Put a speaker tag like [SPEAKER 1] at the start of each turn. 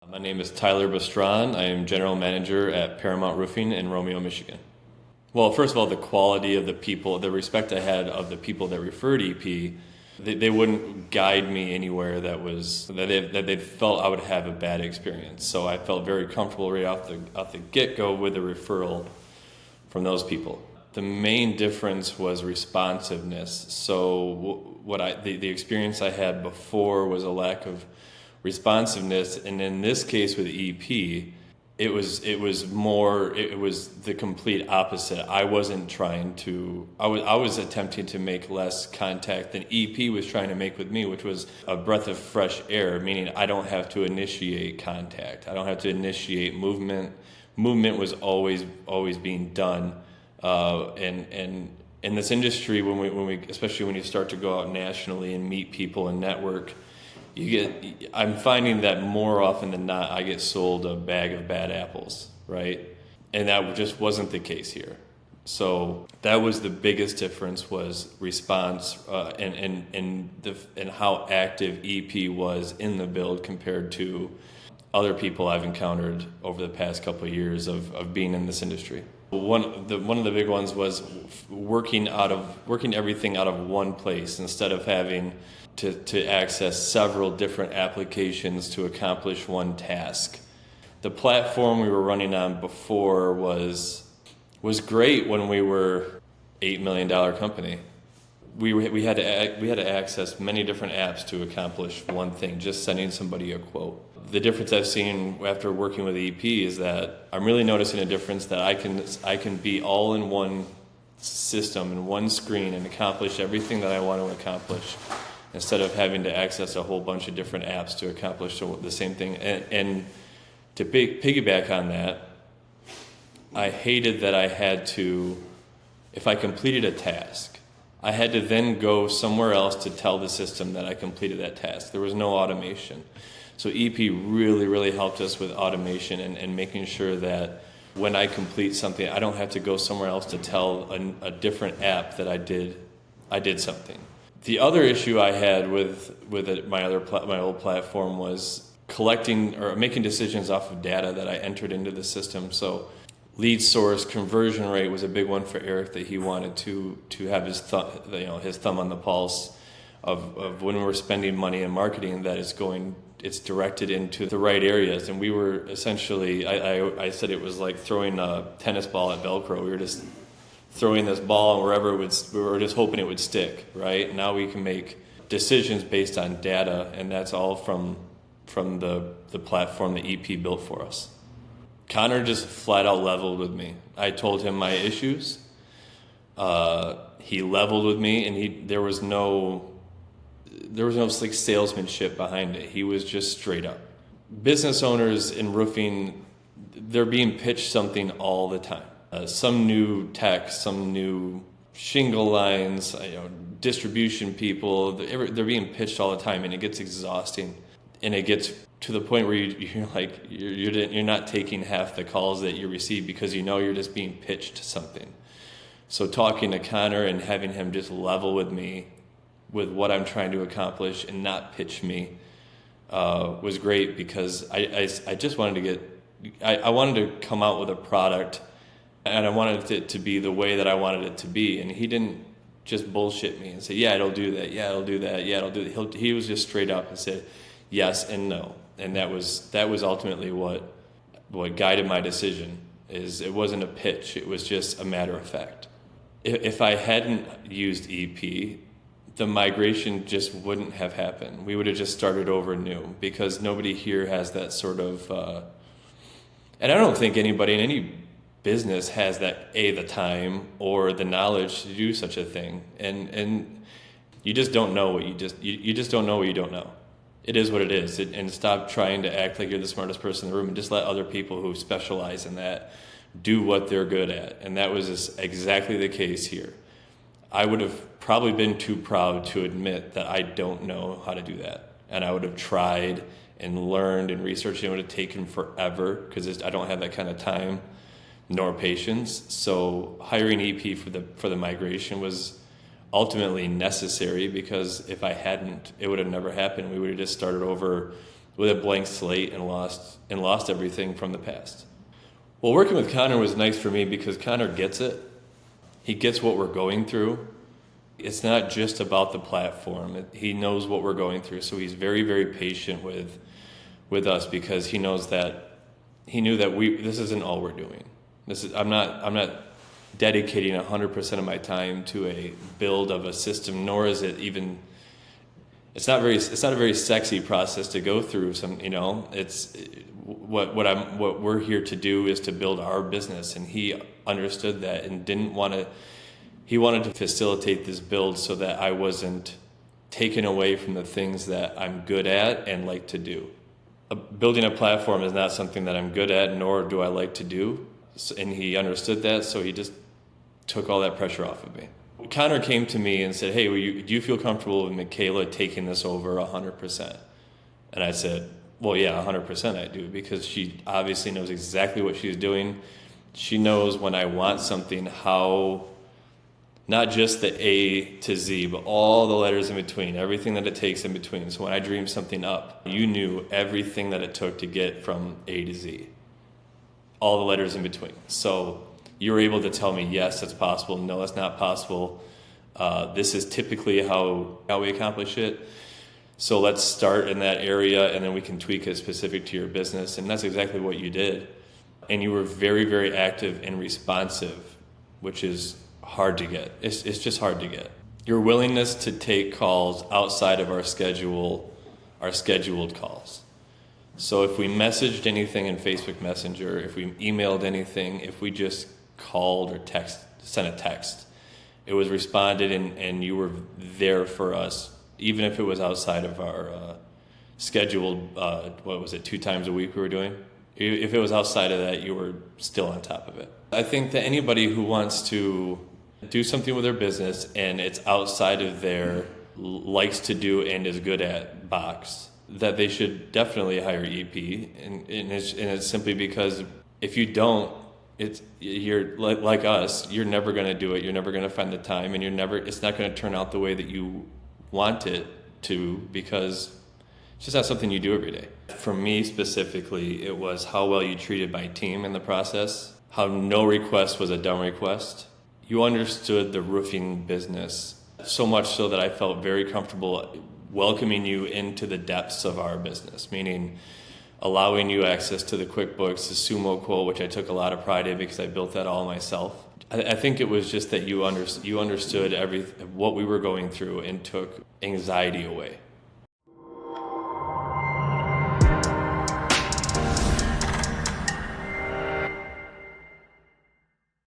[SPEAKER 1] My name is Tyler Bustraan. I am general manager at Paramount Roofing in Romeo, Michigan. Well, first of all, the quality of the people, the respect I had of the people that referred EP, they wouldn't guide me anywhere that they felt I would have a bad experience. So I felt very comfortable right off the get-go with the referral from those people. The main difference was responsiveness. So the experience I had before was a lack of responsiveness, and in this case with EP, it was the complete opposite. I was attempting to make less contact than EP was trying to make with me, which was a breath of fresh air, meaning I don't have to initiate contact. I don't have to initiate movement. Movement was always being done. And in this industry, when we especially when you start to go out nationally and meet people and network, I'm finding that more often than not, I get sold a bag of bad apples, right? And that just wasn't the case here. So that was the biggest difference, was response and how active EP was in the build compared to other people I've encountered over the past couple of years of being in this industry. One of the big ones was working everything out of one place instead of having to access several different applications to accomplish one task. The platform we were running on before was great when we were $8 million company. We had to access many different apps to accomplish one thing, just sending somebody a quote. The difference I've seen after working with EP is that I'm really noticing a difference that I can be all in one system and one screen and accomplish everything that I want to accomplish, instead of having to access a whole bunch of different apps to accomplish the same thing. And to piggyback on that, I hated that I had to, if I completed a task, I had to then go somewhere else to tell the system that I completed that task. There was no automation. So EP really, really helped us with automation and making sure that when I complete something, I don't have to go somewhere else to tell a different app that I did something. The other issue I had with my old platform was collecting or making decisions off of data that I entered into the system. So lead source conversion rate was a big one for Eric, that he wanted to have his thumb on the pulse of when we're spending money in marketing, that it's directed into the right areas. And we were essentially, I said it was like throwing a tennis ball at Velcro. We were just throwing this ball, and wherever we were just hoping it would stick, right? Now we can make decisions based on data, and that's all from the platform that EP built for us. Connor just flat out leveled with me. I told him my issues. He leveled with me, and there was no like salesmanship behind it. He was just straight up. Business owners in roofing, they're being pitched something all the time. Some new tech, some new shingle lines, distribution people, they're being pitched all the time, and it gets exhausting. And it gets to the point where you're not taking half the calls that you receive because you're just being pitched something. So talking to Connor and having him just level with me with what I'm trying to accomplish and not pitch me was great, because I just wanted I wanted to come out with a product, and I wanted it to be the way that I wanted it to be. And he didn't just bullshit me and say, yeah, it'll do that, yeah, it'll do that, yeah, it'll do that. He was just straight up and said yes and no. And that was ultimately what guided my decision. It wasn't a pitch, it was just a matter of fact. If I hadn't used EP, the migration just wouldn't have happened. We would have just started over new, because nobody here has that sort of, and I don't think anybody in any business has the time or the knowledge to do such a thing. And you just don't know what you just don't know what you don't know. It is what it is. And stop trying to act like you're the smartest person in the room, and just let other people who specialize in that do what they're good at. And that was exactly the case here. I would have probably been too proud to admit that I don't know how to do that. And I would have tried and learned and researched. It would have taken forever, because I don't have that kind of time nor patience. So hiring EP for the migration was ultimately necessary, because if I hadn't, it would have never happened. We would have just started over with a blank slate and lost everything from the past. Well, working with Connor was nice for me because Connor gets it. He gets what we're going through. It's not just about the platform. He knows what we're going through, so he's very, very patient with us because he knew that this isn't all we're doing. I'm not dedicating 100% of my time to a build of a system, nor is it even. It's not a very sexy process to go through. It's what we're here to do is to build our business, and he understood that and didn't want to. He wanted to facilitate this build so that I wasn't taken away from the things that I'm good at and like to do. Building a platform is not something that I'm good at, nor do I like to do, and he understood that, so he just took all that pressure off of me. Connor came to me and said, "Hey, do you feel comfortable with Michaela taking this over 100%?" And I said, "Well, yeah, 100% I do, because she obviously knows exactly what she's doing. She knows when I want something, how, not just the A to Z, but all the letters in between, everything that it takes in between. So when I dream something up, you knew everything that it took to get from A to Z, all the letters in between. So you were able to tell me, yes, that's possible. No, that's not possible. This is typically how we accomplish it. So let's start in that area, and then we can tweak it specific to your business." And that's exactly what you did. And you were very, very active and responsive, which is hard to get. It's just hard to get. Your willingness to take calls outside of our scheduled calls. So if we messaged anything in Facebook Messenger, if we emailed anything, if we just called or sent a text, it was responded, and you were there for us, even if it was outside of our scheduled, 2 times a week we were doing? If it was outside of that, you were still on top of it. I think that anybody who wants to do something with their business and it's outside of their likes to do and is good at box, that they should definitely hire EP. And it's simply because if you don't, you're like us, you're never going to do it. You're never going to find the time, and it's not going to turn out the way that you want it to, because it's just not something you do every day. For me specifically, it was how well you treated my team in the process, how no request was a dumb request. You understood the roofing business so much so that I felt very comfortable welcoming you into the depths of our business, meaning allowing you access to the QuickBooks, the Sumo quote, which I took a lot of pride in because I built that all myself. I think it was just that you understood what we were going through and took anxiety away.